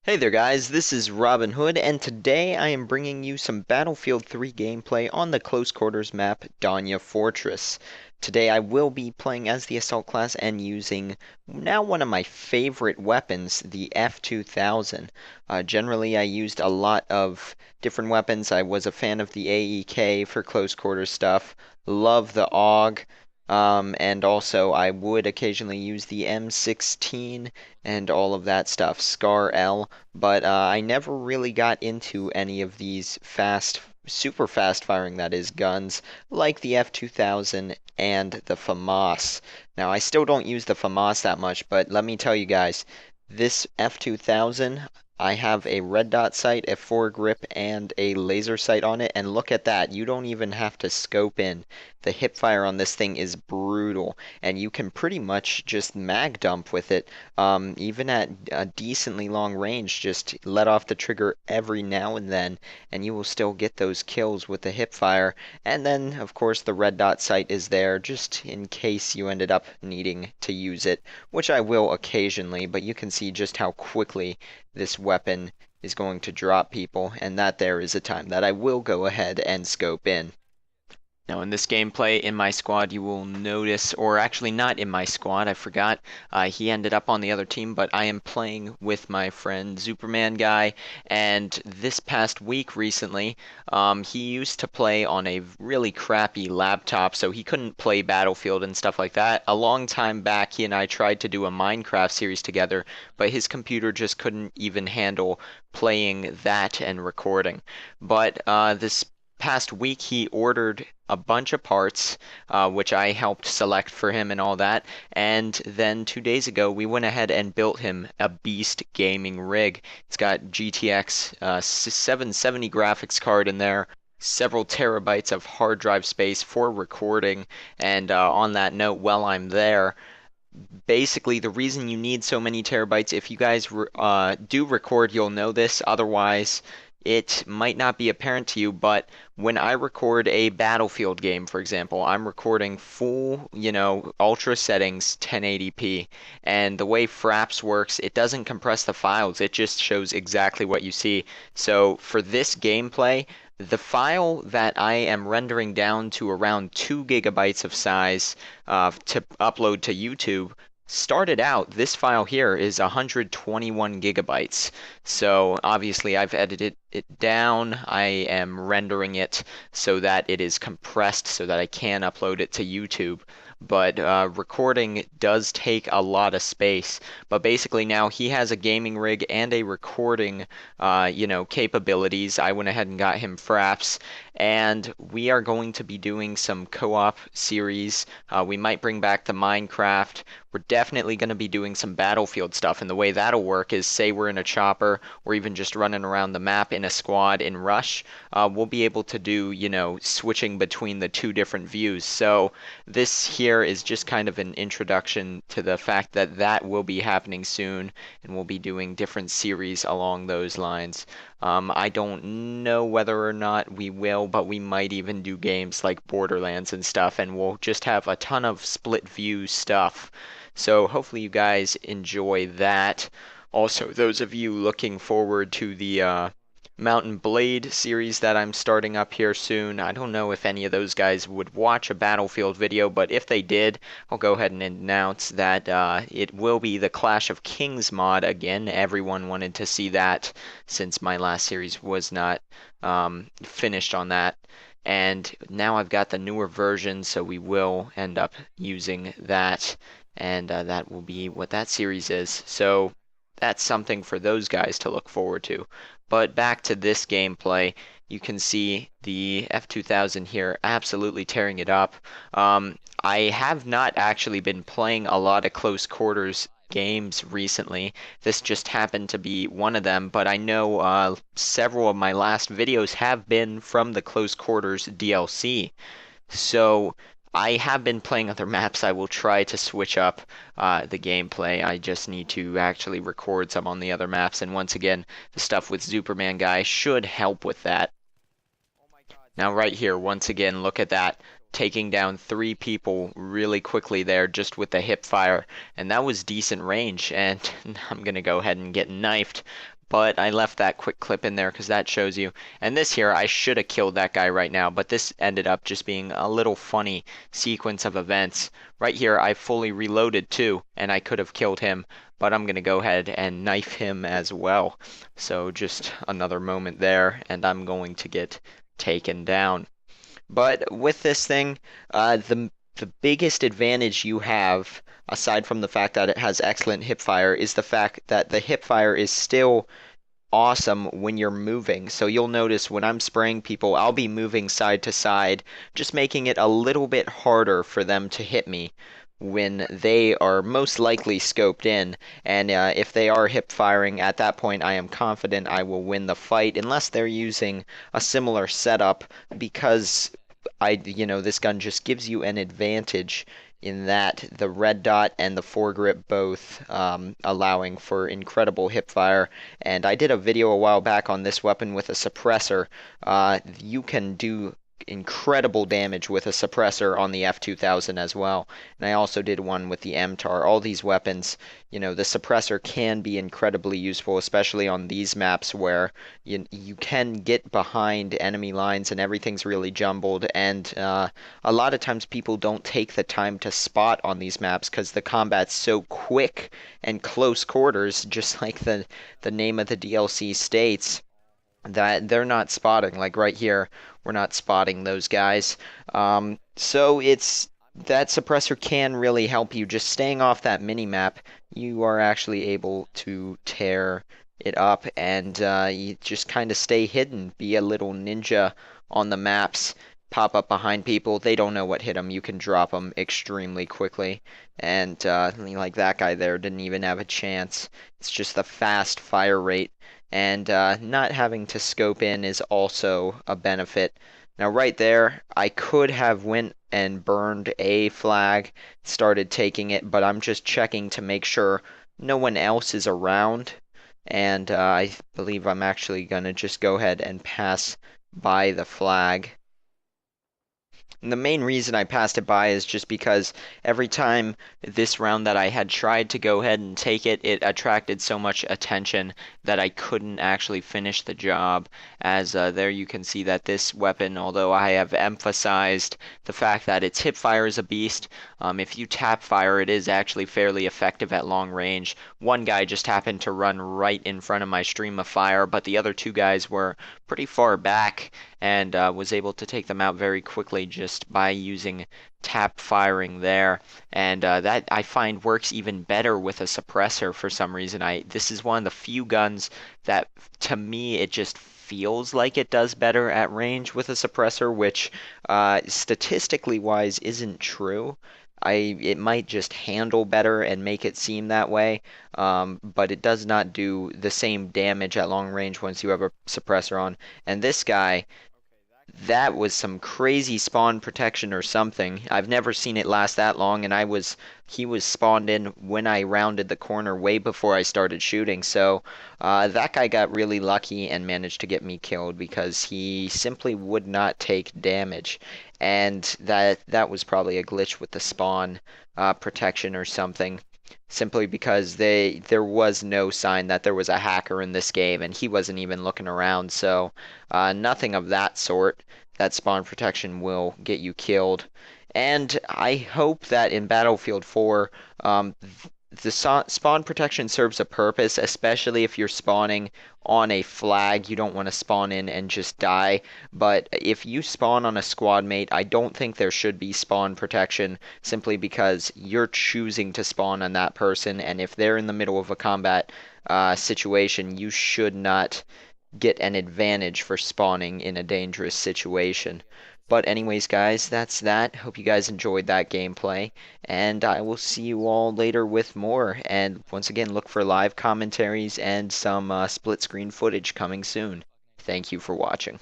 Hey there guys, this is Robin Hood, and today I am bringing you some Battlefield 3 gameplay on the close quarters map Danya Fortress. Today I will be playing as the assault class and using now one of my favorite weapons, the F2000. Generally I used a lot of different weapons. I was a fan of the AEK for close quarters stuff, love the AUG, and also I would occasionally use the M16 and all of that stuff, Scar L, but I never really got into any of these super fast firing, that is, guns like the F2000 and the FAMAS. Now, I still don't use the FAMAS that much, but let me tell you guys, this F2000, I have a red dot sight, a foregrip, and a laser sight on it, and look at that, you don't even have to scope in. The hip fire on this thing is brutal, and you can pretty much just mag dump with it. Even at a decently long range, just let off the trigger every now and then, and you will still get those kills with the hip fire. And then, of course, the red dot sight is there just in case you ended up needing to use it, which I will occasionally, but you can see just how quickly this weapon is going to drop people, and that there is a time that I will go ahead and scope in. Now in this gameplay, in my squad, you will notice, or actually not in my squad, I forgot, he ended up on the other team, but I am playing with my friend Superman Guy, and this past week recently, he used to play on a really crappy laptop, so he couldn't play Battlefield and stuff like that. A long time back, he and I tried to do a Minecraft series together, but his computer just couldn't even handle playing that and recording. But this past week he ordered a bunch of parts, which I helped select for him and all that. And then 2 days ago, we went ahead and built him a beast gaming rig. It's got GTX 770 graphics card in there, several terabytes of hard drive space for recording. And on that note, while I'm there, basically the reason you need so many terabytes, if you guys do record, you'll know this. Otherwise, it might not be apparent to you, but when I record a Battlefield game, for example, I'm recording full, ultra settings 1080p. And the way Fraps works, it doesn't compress the files, it just shows exactly what you see. So for this gameplay, the file that I am rendering down to around 2 gigabytes of size to upload to YouTube started out, this file here is 121 gigabytes. So obviously I've edited it down. I am rendering it so that it is compressed so that I can upload it to YouTube. But recording does take a lot of space. But basically now he has a gaming rig and a recording, capabilities. I went ahead and got him Fraps, and we are going to be doing some co-op series. We might bring back the Minecraft. We're definitely going to be doing some Battlefield stuff, and the way that'll work is, say we're in a chopper or even just running around the map in a squad in Rush, we'll be able to do, switching between the two different views. So this here is just kind of an introduction to the fact that that will be happening soon, and we'll be doing different series along those lines. I don't know whether or not we will, but we might even do games like Borderlands and stuff, and we'll just have a ton of split view stuff. So hopefully you guys enjoy that. Also, those of you looking forward to the Mountain Blade series that I'm starting up here soon, I don't know if any of those guys would watch a Battlefield video, but if they did, I'll go ahead and announce that it will be the Clash of Kings mod again. Everyone wanted to see that since my last series was not finished on that. And now I've got the newer version, so we will end up using that, and that will be what that series is. So that's something for those guys to look forward to. But back to this gameplay, you can see the F2000 here absolutely tearing it up. I have not actually been playing a lot of close quarters games recently. This just happened to be one of them, but I know several of my last videos have been from the close quarters DLC. So I have been playing other maps. I will try to switch up the gameplay. I just need to actually record some on the other maps, and once again, the stuff with Superman Guy should help with that. Now right here, once again, look at that. taking down 3 people really quickly there just with the hip fire, and that was decent range. And I'm gonna go ahead and get knifed, but I left that quick clip in there because that shows you. And this here, I should have killed that guy right now, but this ended up just being a little funny sequence of events. Right here, I fully reloaded too, and I could have killed him, but I'm gonna go ahead and knife him as well. So just another moment there, and I'm going to get taken down. But with this thing, the biggest advantage you have, aside from the fact that it has excellent hip fire, is the fact that the hip fire is still awesome when you're moving. So you'll notice when I'm spraying people, I'll be moving side to side, just making it a little bit harder for them to hit me when they are most likely scoped in. And if they are hip firing, at that point I am confident I will win the fight, unless they're using a similar setup, because this gun just gives you an advantage in that the red dot and the foregrip both allowing for incredible hip fire. And I did a video a while back on this weapon with a suppressor. You can do incredible damage with a suppressor on the F2000 as well. And I also did one with the MTAR. All these weapons, the suppressor can be incredibly useful, especially on these maps where you can get behind enemy lines and everything's really jumbled. And a lot of times people don't take the time to spot on these maps because the combat's so quick and close quarters, just like the name of the DLC states, that they're not spotting. Like right here, we're not spotting those guys. So that suppressor can really help you. Just staying off that mini map, you are actually able to tear it up, and you just kind of stay hidden, be a little ninja on the maps, pop up behind people. They don't know what hit them. You can drop them extremely quickly, and like that guy there didn't even have a chance. It's just the fast fire rate, and not having to scope in is also a benefit. Now right there, I could have went and burned a flag, started taking it, but I'm just checking to make sure no one else is around, and I believe I'm actually gonna just go ahead and pass by the flag. And the main reason I passed it by is just because every time this round that I had tried to go ahead and take it, it attracted so much attention that I couldn't actually finish the job. As there you can see that this weapon, although I have emphasized the fact that its hip fire is a beast, if you tap fire, it is actually fairly effective at long range. One guy just happened to run right in front of my stream of fire, but the other 2 guys were pretty far back, and was able to take them out very quickly just by using tap firing there. And that I find works even better with a suppressor for some reason. This is one of the few guns that, to me, it just feels like it does better at range with a suppressor, which statistically wise isn't true. It might just handle better and make it seem that way, but it does not do the same damage at long range once you have a suppressor on. And this guy, that was some crazy spawn protection or something. I've never seen it last that long, and he was spawned in when I rounded the corner way before I started shooting. So that guy got really lucky and managed to get me killed because he simply would not take damage. And that was probably a glitch with the spawn protection or something. Simply because there was no sign that there was a hacker in this game, and he wasn't even looking around. So nothing of that sort. That spawn protection will get you killed. And I hope that in Battlefield 4, the spawn protection serves a purpose, especially if you're spawning on a flag. You don't want to spawn in and just die. But if you spawn on a squad mate, I don't think there should be spawn protection, simply because you're choosing to spawn on that person, and if they're in the middle of a combat situation, you should not get an advantage for spawning in a dangerous situation. But anyways, guys, that's that. Hope you guys enjoyed that gameplay, and I will see you all later with more. And once again, look for live commentaries and some split screen footage coming soon. Thank you for watching.